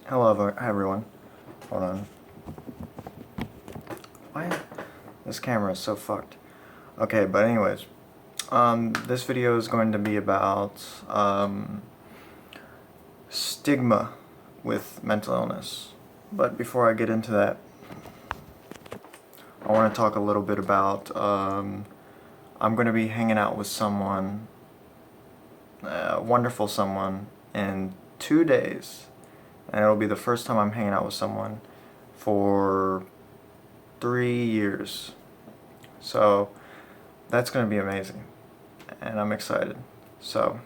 Hello everyone. Hold on. Why? This camera is so fucked. Okay, but anyways, this video is going to be about stigma with mental illness. But before I get into that, I want to talk a little bit about I'm going to be hanging out with someone, wonderful someone, in 2 days. And it'll be the first time I'm hanging out with someone for 3 years. So that's going to be amazing. And I'm excited. So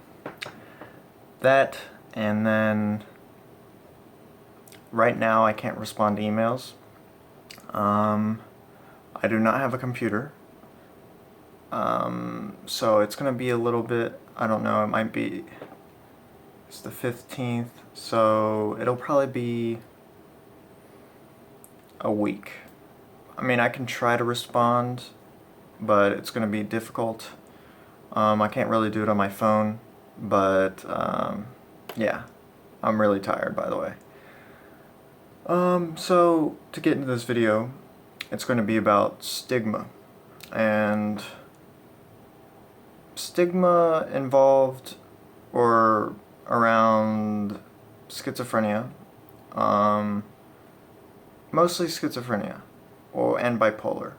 that, and then right now I can't respond to emails. I do not have a computer. So it's going to be a little bit, I don't know, it might be, it's the 15th, so it'll probably be a week. I mean, I can try to respond, but it's going to be difficult. I can't really do it on my phone, but yeah, I'm really tired, by the way. So to get into this video, it's going to be about stigma, and stigma involved or around schizophrenia, mostly schizophrenia, and bipolar.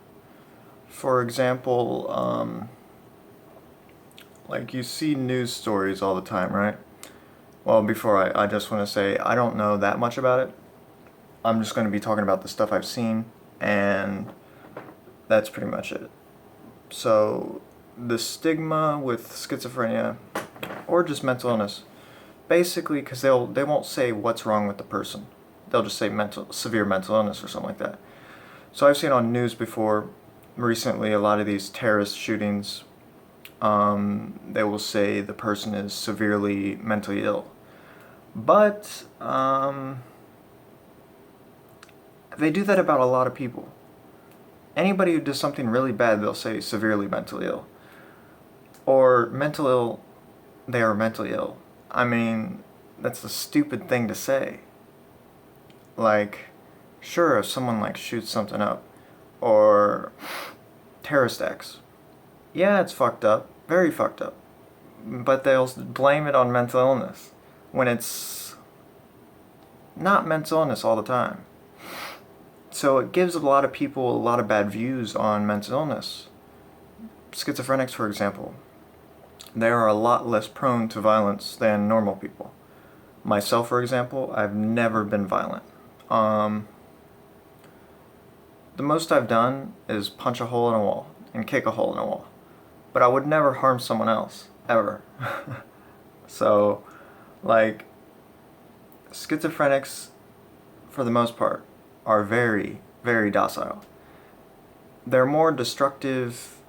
For example, like you see news stories all the time, right? Well, before I just want to say I don't know that much about it. I'm just going to be talking about the stuff I've seen, and that's pretty much it. So, the stigma with schizophrenia, or just mental illness, basically, because they won't say what's wrong with the person. They'll just say severe mental illness or something like that. So I've seen on news before, recently, a lot of these terrorist shootings, they will say the person is severely mentally ill. But, they do that about a lot of people. Anybody who does something really bad, they'll say severely mentally ill. Or mental ill, they are mentally ill. I mean, that's a stupid thing to say. Like, sure, if someone like shoots something up, or terrorist acts, yeah, it's fucked up, very fucked up. But they'll blame it on mental illness, when it's not mental illness all the time. So it gives a lot of people a lot of bad views on mental illness. Schizophrenics, for example, they are a lot less prone to violence than normal people. Myself, for example, I've never been violent. The most I've done is punch a hole in a wall and kick a hole in a wall. But I would never harm someone else, ever. So, like, schizophrenics, for the most part, are very, very docile. They're more destructive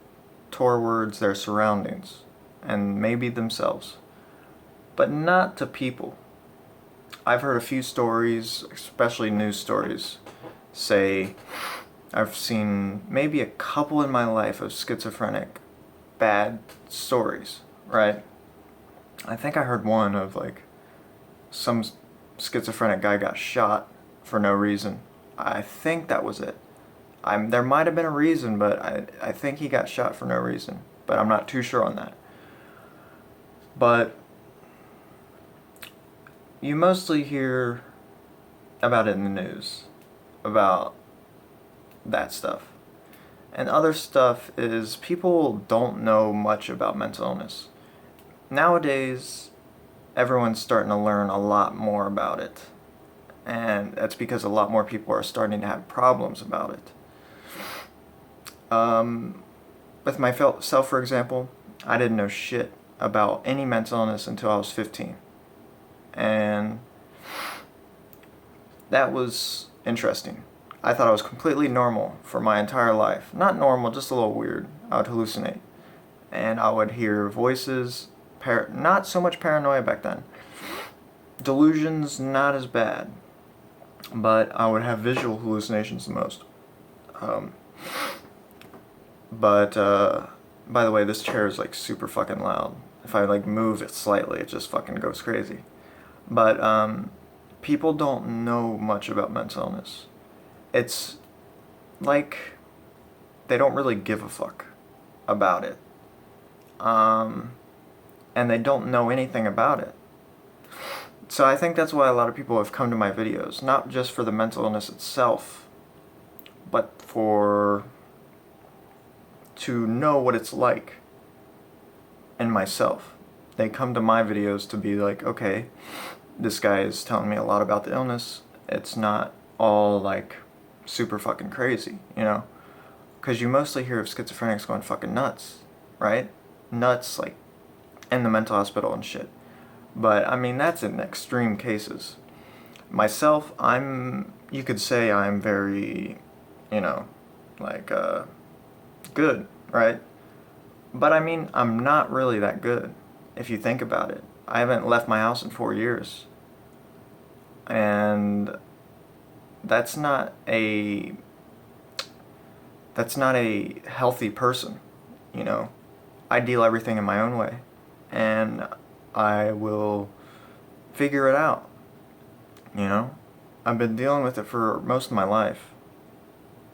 towards their surroundings, and maybe themselves, but not to people. I've heard a few stories, especially news stories, say, I've seen maybe a couple in my life of schizophrenic bad stories, right? I think I heard one of like some schizophrenic guy got shot for no reason. I think that was it. There might have been a reason, but I think he got shot for no reason. But I'm not too sure on that. But you mostly hear about it in the news, about that stuff. And other stuff is people don't know much about mental illness. Nowadays, everyone's starting to learn a lot more about it. And that's because a lot more people are starting to have problems about it. With myself, for example, I didn't know shit about any mental illness until I was 15. And that was interesting. I thought I was completely normal for my entire life. Not normal, just a little weird. I would hallucinate. And I would hear voices, not so much paranoia back then. Delusions, not as bad. But I would have visual hallucinations the most. By the way, this chair is like super fucking loud. If I like move it slightly, it just fucking goes crazy. But people don't know much about mental illness. It's like they don't really give a fuck about it. And they don't know anything about it. So I think that's why a lot of people have come to my videos, not just for the mental illness itself, but to know what it's like in myself. They come to my videos to be like, okay, this guy is telling me a lot about the illness. It's not all like super fucking crazy, you know? Because you mostly hear of schizophrenics going fucking nuts, right? Nuts, like, in the mental hospital and shit. But, I mean, that's in extreme cases. Myself, you could say I'm very, you know, like, good, right? But, I mean, I'm not really that good, if you think about it. I haven't left my house in 4 years. And that's not a healthy person, you know? I deal everything in my own way. And I will figure it out, you know? I've been dealing with it for most of my life.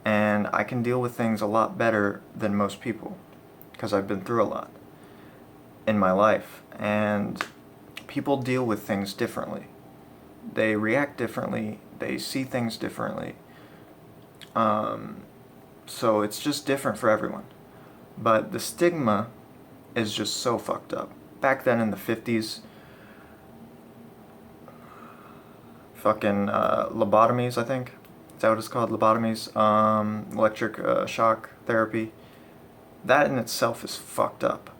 And I can deal with things a lot better than most people. Because I've been through a lot in my life. And people deal with things differently. They react differently. They see things differently. So it's just different for everyone. But the stigma is just so fucked up. Back then in the 50s, fucking lobotomies, I think. Is that what it's called? Lobotomies? Electric shock therapy. That in itself is fucked up.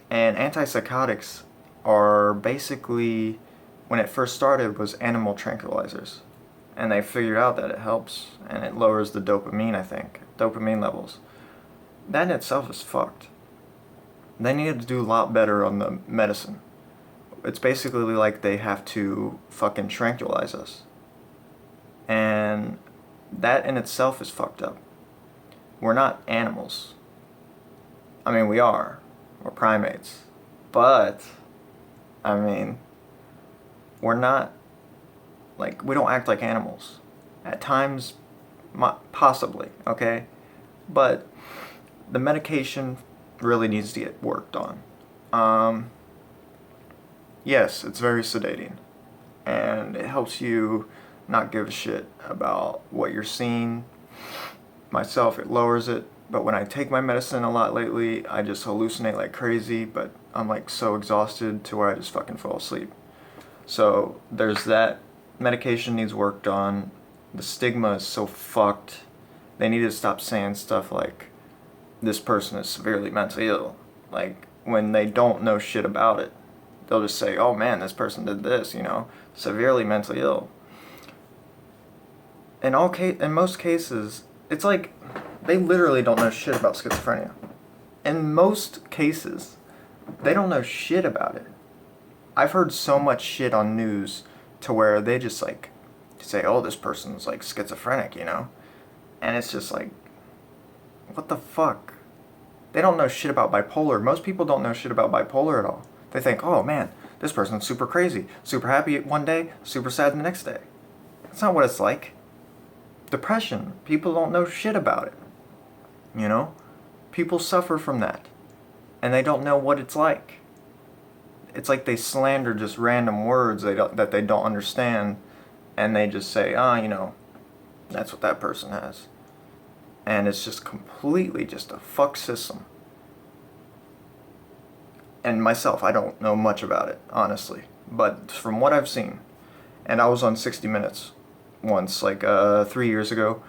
And antipsychotics are basically, when it first started, was animal tranquilizers. And they figured out that it helps, and it lowers the dopamine, I think. Dopamine levels. That in itself is fucked. They needed to do a lot better on the medicine. It's basically like they have to fucking tranquilize us. And that in itself is fucked up. We're not animals. I mean, we are. We're primates. But, I mean, we're not, like, we don't act like animals. At times, possibly, okay? But the medication really needs to get worked on. Yes, it's very sedating. And it helps you not give a shit about what you're seeing. Myself, it lowers it. But when I take my medicine a lot lately, I just hallucinate like crazy, but I'm like so exhausted to where I just fucking fall asleep. So there's that. Medication needs worked on. The stigma is so fucked. They need to stop saying stuff like, this person is severely mentally ill. Like, when they don't know shit about it. They'll just say, oh man, this person did this, you know, severely mentally ill. In most cases, it's like, they literally don't know shit about schizophrenia. In most cases, they don't know shit about it. I've heard so much shit on news to where they just like say, oh, this person's like schizophrenic, you know? And it's just like, what the fuck? They don't know shit about bipolar. Most people don't know shit about bipolar at all. They think, oh man, this person's super crazy, super happy one day, super sad the next day. That's not what it's like. Depression, people don't know shit about it. You know? People suffer from that. And they don't know what it's like. It's like they slander just random words that they don't understand. And they just say, you know, that's what that person has. And it's just completely just a fuck system. And myself, I don't know much about it, honestly. But from what I've seen, and I was on 60 Minutes once, like 3 years ago,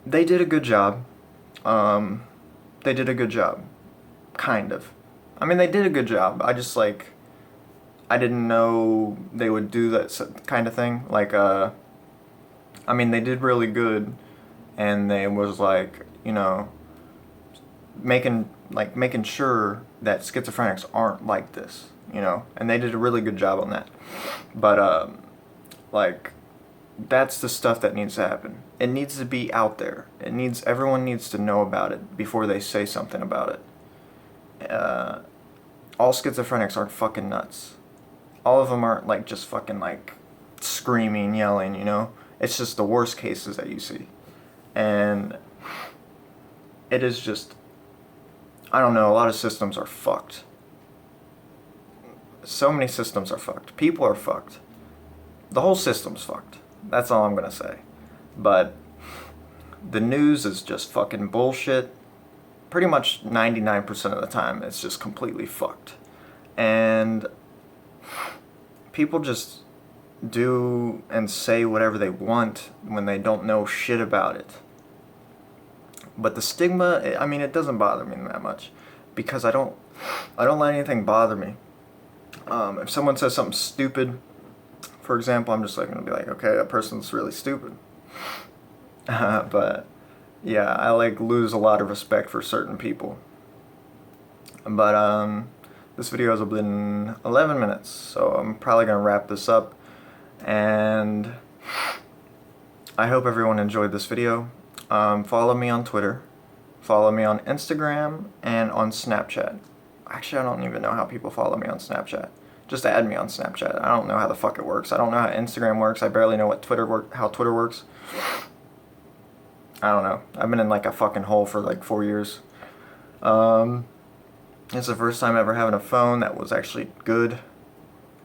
they did a good job. They did a good job. Kind of. I mean, they did a good job. I just, like, I didn't know they would do that kind of thing. Like, I mean, they did really good. And they was like, you know, making sure that schizophrenics aren't like this, you know, and they did a really good job on that. But like, that's the stuff that needs to happen. It needs to be out there. Everyone needs to know about it before they say something about it. All schizophrenics aren't fucking nuts. All of them aren't like just fucking like screaming, yelling, you know? It's just the worst cases that you see. And it is just, I don't know, a lot of systems are fucked. So many systems are fucked. People are fucked. The whole system's fucked. That's all I'm gonna say. But the news is just fucking bullshit. Pretty much 99% of the time, it's just completely fucked. And people just do and say whatever they want when they don't know shit about it. But the stigma, I mean, it doesn't bother me that much because I don't let anything bother me. If someone says something stupid, for example, I'm just like gonna be like, okay, that person's really stupid. But yeah, I like lose a lot of respect for certain people. But this video has been 11 minutes, so I'm probably gonna wrap this up. And I hope everyone enjoyed this video. Follow me on Twitter, follow me on Instagram, and on Snapchat. Actually, I don't even know how people follow me on Snapchat. Just add me on Snapchat. I don't know how the fuck it works. I don't know how Instagram works. I barely know how Twitter works. I don't know. I've been in like a fucking hole for like 4 years. It's the first time ever having a phone that was actually good.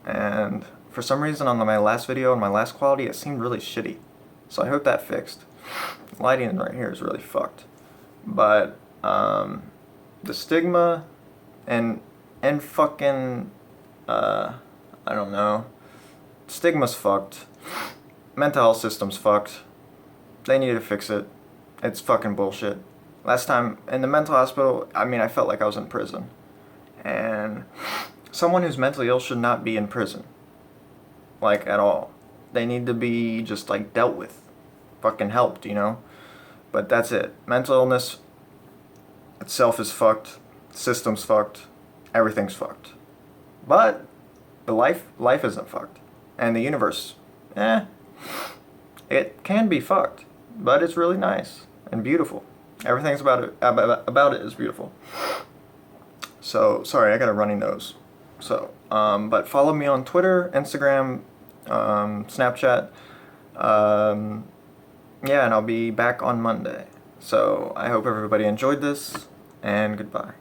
And for some reason on my last video and my last quality, it seemed really shitty. So I hope that fixed. Lighting right here is really fucked. But the stigma and fucking I don't know. Stigma's fucked. Mental health system's fucked. They need to fix it. It's fucking bullshit. Last time in the mental hospital, I mean, I felt like I was in prison. And someone who's mentally ill should not be in prison. Like, at all. They need to be just, like, dealt with. Fucking helped, you know? But that's it. Mental illness itself is fucked. System's fucked. Everything's fucked. But the life isn't fucked. And the universe, it can be fucked. But it's really nice and beautiful. Everything's about it is beautiful. So, sorry, I got a runny nose. So, but follow me on Twitter, Instagram, Snapchat. Yeah, and I'll be back on Monday. So, I hope everybody enjoyed this, and goodbye.